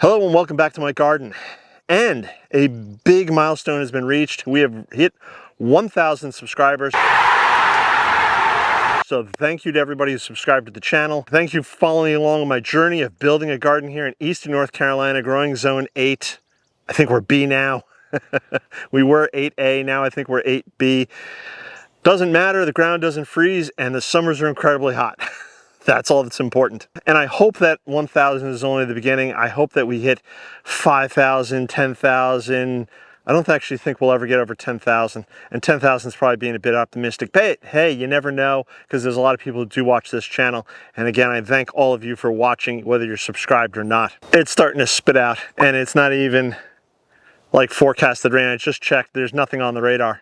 Hello and welcome back to my garden. And a big milestone has been reached. We have hit 1,000 subscribers. So thank you to everybody who subscribed to the channel. Thank you for following along on my journey of building a garden here in Eastern North Carolina, growing zone 8. I think we're B now. We were 8A, now I think we're 8B. Doesn't matter, the ground doesn't freeze, and the summers are incredibly hot. That's all that's important. And I hope that 1,000 is only the beginning. I hope that we hit 5,000, 10,000. I don't actually think we'll ever get over 10,000. And 10,000 is probably being a bit optimistic. But hey, you never know, because there's a lot of people who do watch this channel. And again, I thank all of you for watching, whether you're subscribed or not. It's starting to spit out, and it's not even like forecasted rain. I just checked. There's nothing on the radar.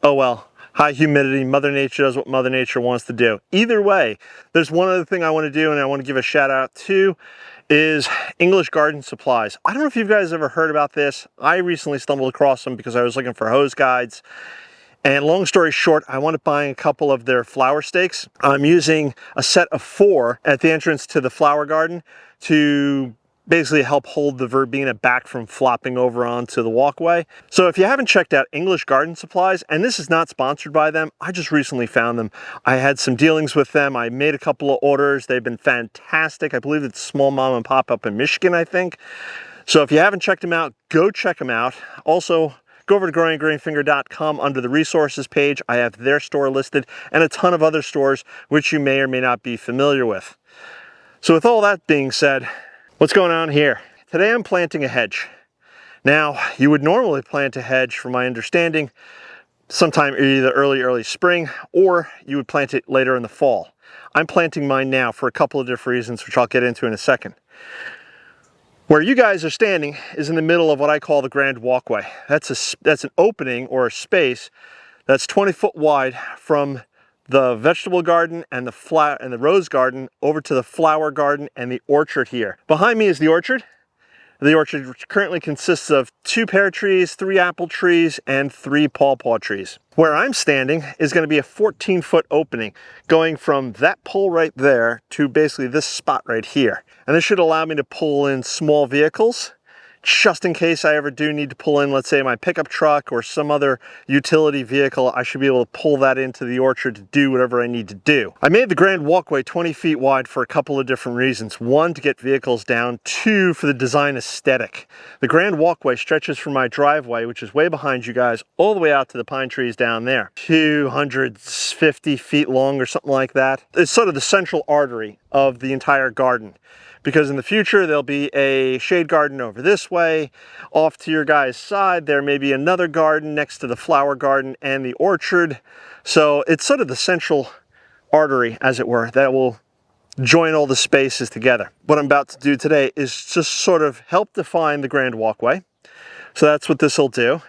Oh well. High humidity, Mother Nature does what Mother Nature wants to do. Either way, there's one other thing I want to do, and I want to give a shout out to, is English Garden Supplies. I don't know if you guys ever heard about this. I recently stumbled across them because I was looking for hose guides. And long story short, I wanted to buy a couple of their flower stakes. I'm using a set of 4 at the entrance to the flower garden to basically help hold the verbena back from flopping over onto the walkway. So if you haven't checked out English Garden Supplies, and this is not sponsored by them, I just recently found them. I had some dealings with them. I made a couple of orders. They've been fantastic. I believe it's a small mom and pop up in Michigan, I think. So if you haven't checked them out, go check them out. Also, go over to growinggreenfinger.com under the resources page. I have their store listed and a ton of other stores which you may or may not be familiar with. So with all that being said, what's going on here? Today I'm planting a hedge. Now, you would normally plant a hedge, from my understanding, sometime either early spring, or you would plant it later in the fall. I'm planting mine now for a couple of different reasons, which I'll get into in a second. Where you guys are standing is in the middle of what I call the grand walkway. That's an opening or a space that's 20 foot wide from the vegetable garden and the rose garden over to the flower garden and the orchard here. Behind me is the orchard. The orchard currently consists of 2 pear trees, 3 apple trees, and 3 pawpaw trees. Where I'm standing is going to be a 14-foot opening going from that pole right there to basically this spot right here. And this should allow me to pull in small vehicles, just in case I ever do need to pull in, let's say, my pickup truck or some other utility vehicle. I should be able to pull that into the orchard to do whatever I need to do. I made the grand walkway 20 feet wide for a couple of different reasons. 1, to get vehicles down. 2, for the design aesthetic. The grand walkway stretches from my driveway, which is way behind you guys, all the way out to the pine trees down there. 250 feet long or something like that. It's sort of the central artery of the entire garden. Because in the future, there'll be a shade garden over this way. Off to your guys' side, there may be another garden next to the flower garden and the orchard. So it's sort of the central artery, as it were, that will join all the spaces together. What I'm about to do today is just sort of help define the grand walkway. So that's what this will do.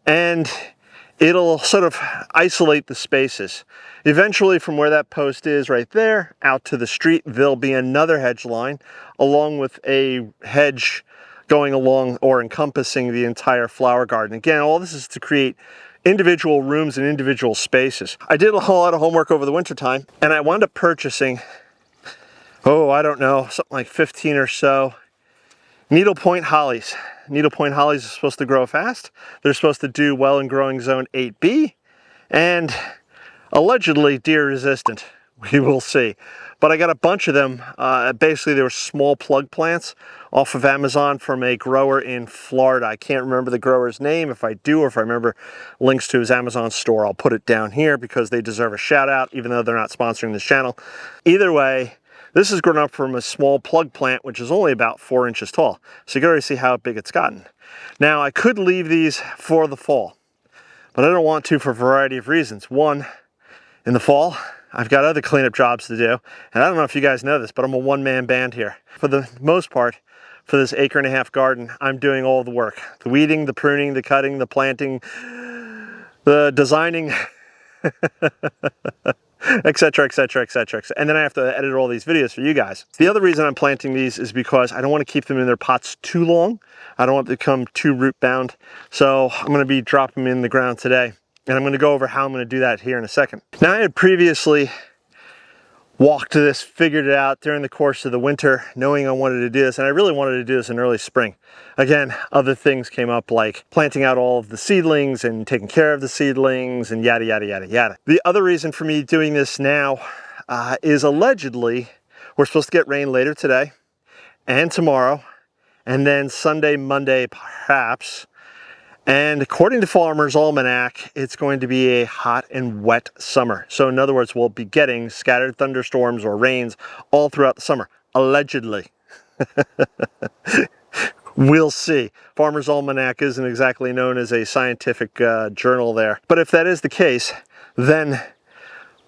And it'll sort of isolate the spaces. Eventually, from where that post is right there, out to the street, there'll be another hedge line, along with a hedge going along or encompassing the entire flower garden. Again, all this is to create individual rooms and individual spaces. I did a whole lot of homework over the winter time, and I wound up purchasing, I don't know, something like 15 or so needlepoint hollies. Needlepoint hollies are supposed to grow fast. They're supposed to do well in growing zone 8B, and allegedly deer resistant. We will see. But I got a bunch of them. Basically, they were small plug plants off of Amazon from a grower in Florida. I can't remember the grower's name. If I do, or if I remember links to his Amazon store, I'll put it down here because they deserve a shout out, even though they're not sponsoring this channel. Either way, this is grown up from a small plug plant, which is only about 4 inches tall. So you can already see how big it's gotten. Now, I could leave these for the fall, but I don't want to for a variety of reasons. 1, in the fall, I've got other cleanup jobs to do. And I don't know if you guys know this, but I'm a one-man band here. For the most part, for this 1.5 acre garden, I'm doing all the work. The weeding, the pruning, the cutting, the planting, the designing, etc., etc., etc. And then I have to edit all these videos for you guys. The other reason I'm planting these is because I don't want to keep them in their pots too long. I don't want them to become too root bound. So I'm going to be dropping them in the ground today. And I'm going to go over how I'm going to do that here in a second. Now, I had previously walked this, figured it out during the course of the winter, knowing I wanted to do this, and I really wanted to do this in early spring. Again, other things came up like planting out all of the seedlings and taking care of the seedlings and yada, yada, yada, yada. The other reason for me doing this now is allegedly we're supposed to get rain later today and tomorrow, and then Sunday, Monday, perhaps. And according to Farmer's Almanac, it's going to be a hot and wet summer. So in other words, we'll be getting scattered thunderstorms or rains all throughout the summer, allegedly. We'll see. Farmer's Almanac isn't exactly known as a scientific journal there. But if that is the case, then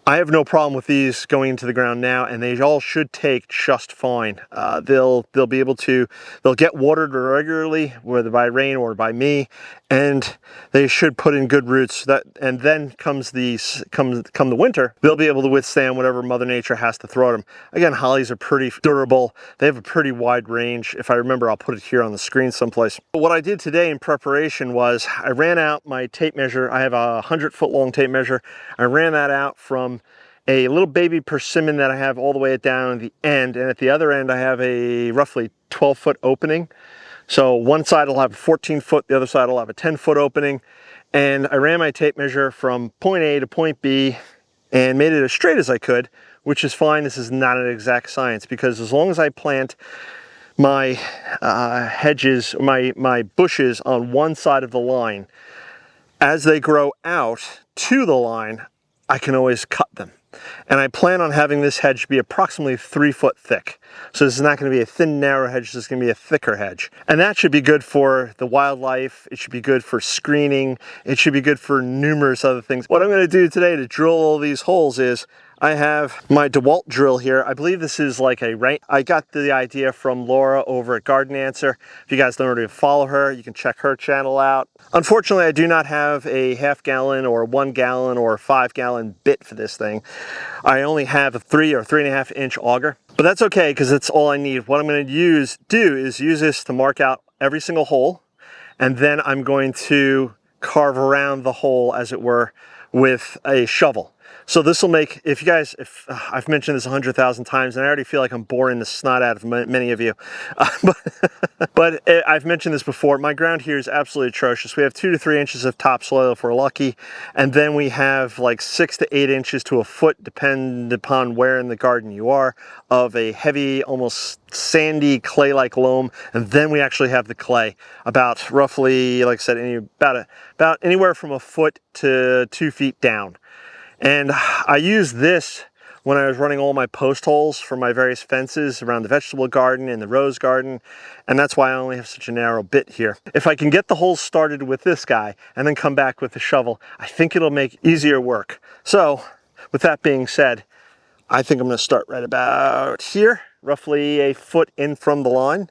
I have no problem with these going into the ground now, and they all should take just fine. They'll be able to, they'll get watered regularly, whether by rain or by me, and they should put in good roots. And then come the winter, they'll be able to withstand whatever Mother Nature has to throw at them. Again, hollies are pretty durable. They have a pretty wide range. If I remember, I'll put it here on the screen someplace. But what I did today in preparation was I ran out my tape measure. I have a 100-foot long tape measure. I ran that out from a little baby persimmon that I have all the way down at the end, and at the other end I have a roughly 12-foot opening. So one side will have a 14-foot, the other side will have a 10-foot opening, and I ran my tape measure from point A to point B and made it as straight as I could, which is fine. This is not an exact science, because as long as I plant my hedges, my bushes on one side of the line, as they grow out to the line, I can always cut them. And I plan on having this hedge be approximately 3 foot thick. So this is not going to be a thin, narrow hedge, this is going to be a thicker hedge. And that should be good for the wildlife, it should be good for screening, it should be good for numerous other things. What I'm going to do today to drill all these holes is, I have my DeWalt drill here. I believe this is like a right. I got the idea from Laura over at Garden Answer. If you guys don't already follow her, you can check her channel out. Unfortunately, I do not have a 1/2 gallon or 1 gallon or 5 gallon bit for this thing. I only have a 3 or 3.5 inch auger, but that's okay because that's all I need. What I'm going to do is use this to mark out every single hole, and then I'm going to carve around the hole, as it were, with a shovel. So this will make, if I've mentioned this 100,000 times, and I already feel like I'm boring the snot out of many of you, but I've mentioned this before, my ground here is absolutely atrocious. We have 2 to 3 inches of topsoil if we're lucky, and then we have like 6 to 8 inches to a foot, depending upon where in the garden you are, of a heavy, almost sandy clay-like loam, and then we actually have the clay, about roughly, like I said, about anywhere from a foot to 2 feet down. And I used this when I was running all my post holes for my various fences around the vegetable garden and the rose garden, and that's why I only have such a narrow bit here. If I can get the holes started with this guy and then come back with the shovel, I think it'll make easier work. So with that being said, I think I'm going to start right about here, roughly a foot in from the line.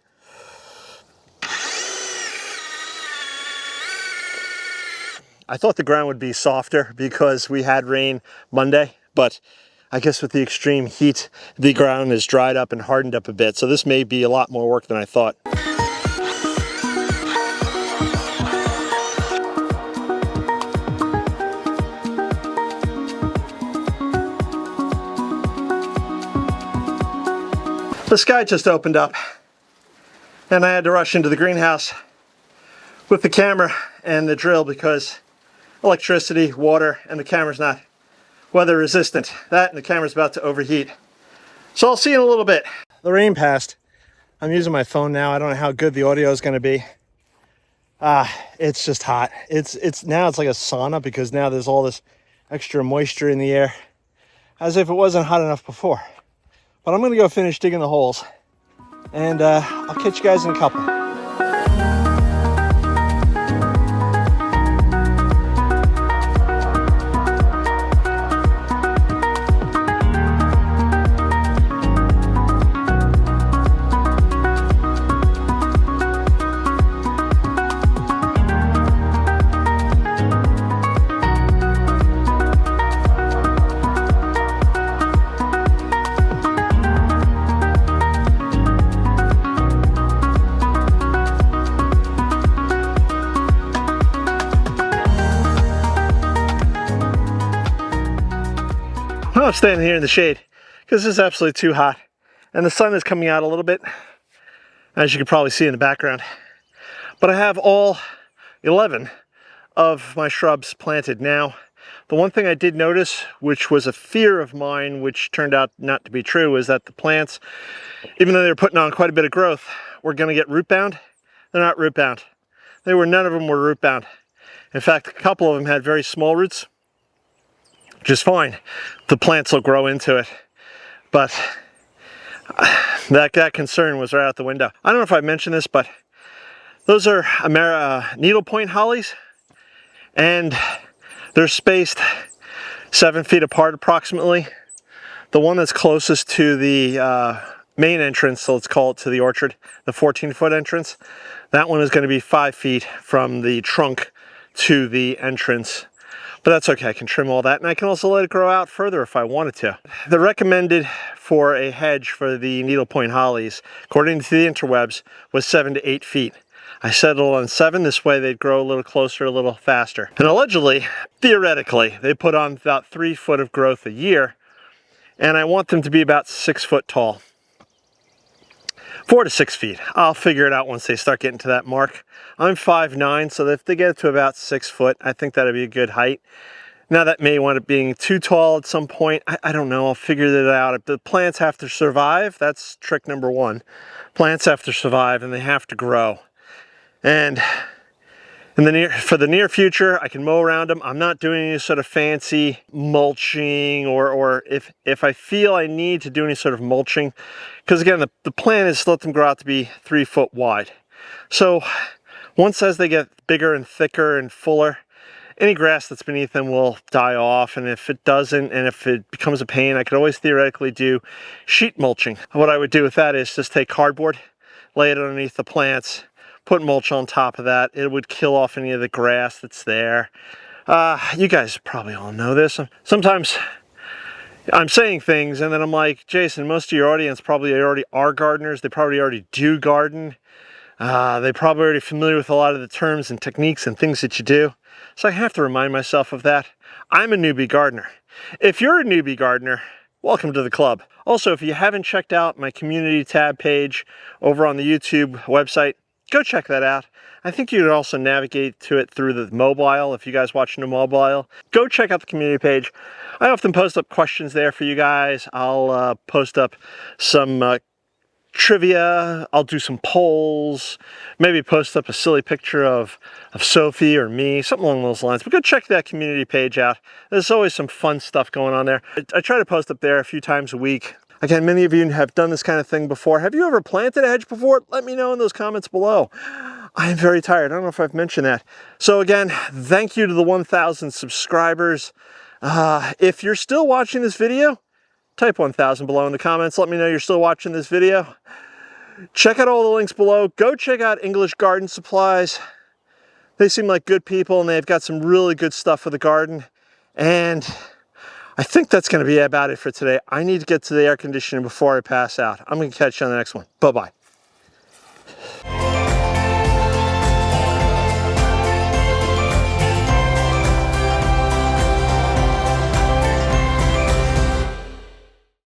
I thought the ground would be softer because we had rain Monday, but I guess with the extreme heat, the ground is dried up and hardened up a bit. So this may be a lot more work than I thought. The sky just opened up and I had to rush into the greenhouse with the camera and the drill because electricity, water, and the camera's not weather resistant. That and the camera's about to overheat. So I'll see you in a little bit. The rain passed. I'm using my phone now. I don't know how good the audio is going to be. It's just hot. It's now it's like a sauna because now there's all this extra moisture in the air, as if it wasn't hot enough before. But I'm going to go finish digging the holes, and I'll catch you guys in a couple. I'm standing here in the shade because it's absolutely too hot. And the sun is coming out a little bit, as you can probably see in the background. But I have all 11 of my shrubs planted now. The one thing I did notice, which was a fear of mine, which turned out not to be true, is that the plants, even though they were putting on quite a bit of growth, were going to get root bound. They're not root bound. None of them were root bound. In fact, a couple of them had very small roots, which is fine. The plants will grow into it. But that concern was right out the window. I don't know if I mentioned this, but those are needlepoint hollies, and they're spaced 7 feet apart approximately. The one that's closest to the main entrance, so let's call it to the orchard, the 14-foot entrance, that one is going to be 5 feet from the trunk to the entrance. But that's okay, I can trim all that, and I can also let it grow out further if I wanted to. The recommended for a hedge for the needlepoint hollies, according to the interwebs, was 7 to 8 feet. I settled on 7, this way they'd grow a little closer, a little faster. And allegedly, theoretically, they put on about 3 foot of growth a year, and I want them to be about 6 foot tall. 4 to 6 feet. I'll figure it out once they start getting to that mark. I'm 5'9", so if they get to about 6 foot, I think that'd be a good height. Now that may wind up being too tall at some point. I don't know, I'll figure that out. If the plants have to survive, that's trick number 1. Plants have to survive and they have to grow. And for the near future, I can mow around them. I'm not doing any sort of fancy mulching, or if I feel I need to do any sort of mulching, because again, the plan is to let them grow out to be 3 foot wide. So once as they get bigger and thicker and fuller, any grass that's beneath them will die off, and if it doesn't, and if it becomes a pain, I could always theoretically do sheet mulching. What I would do with that is just take cardboard, lay it underneath the plants, put mulch on top of that. It would kill off any of the grass that's there. You guys probably all know this. Sometimes I'm saying things and then I'm like, Jason, most of your audience probably already are gardeners. They probably already do garden. They're probably already familiar with a lot of the terms and techniques and things that you do. So I have to remind myself of that. I'm a newbie gardener. If you're a newbie gardener, welcome to the club. Also, if you haven't checked out my community tab page over on the YouTube website, go check that out. I think you could also navigate to it through the mobile. If you guys watching the mobile, go check out the community page. I often post up questions there for you guys. I'll post up some trivia. I'll do some polls. Maybe post up a silly picture of Sophie or me, something along those lines. But go check that community page out. There's always some fun stuff going on there. I try to post up there a few times a week. Again, many of you have done this kind of thing before. Have you ever planted a hedge before? Let me know in those comments below. I am very tired. I don't know if I've mentioned that. So again, thank you to the 1,000 subscribers. If you're still watching this video, type 1,000 below in the comments. Let me know you're still watching this video. Check out all the links below. Go check out English Garden Supplies. They seem like good people, and they've got some really good stuff for the garden. And I think that's going to be about it for today. I need to get to the air conditioning before I pass out. I'm going to catch you on the next one. Bye-bye.